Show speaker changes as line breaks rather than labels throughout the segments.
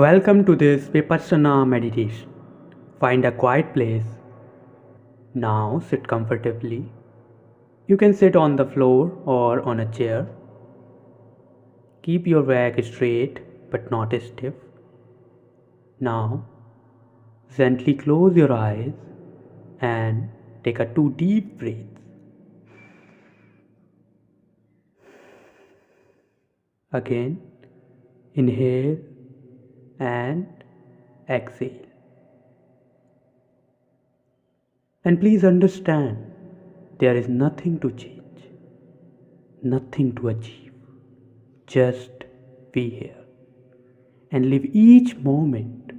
Welcome to this Vipassana meditation. Find a quiet place. Now sit comfortably. You can sit on the floor or on a chair. Keep your back straight but not stiff. Now gently close your eyes and take a 2 deep breaths. Again, inhale and exhale. And please understand, there is nothing to change, nothing to achieve. Just be here and live each moment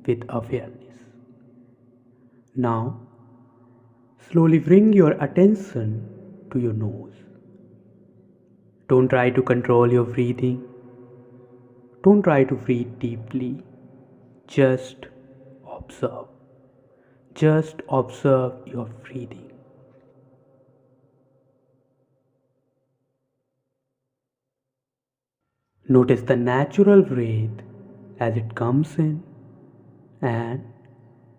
with awareness. Now, slowly bring your attention to your nose. Don't try to control your breathing. Don't try to breathe deeply. Just observe. Just observe your breathing. Notice the natural breath as it comes in and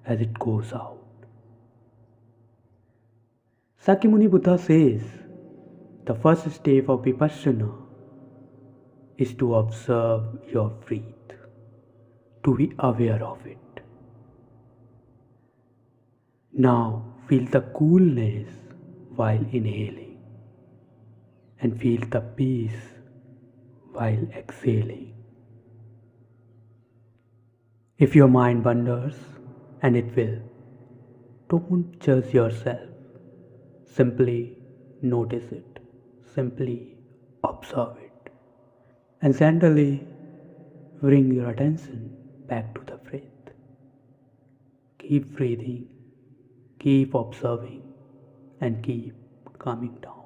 as it goes out. Sakyamuni Buddha says the first step of Vipassana is to observe your breath, to be aware of it. Now feel the coolness while inhaling and feel the peace while exhaling. If your mind wanders, and it will, don't judge yourself. Simply notice it. Simply observe it. And gently bring your attention back to the breath. Keep breathing, keep observing, and keep calming down.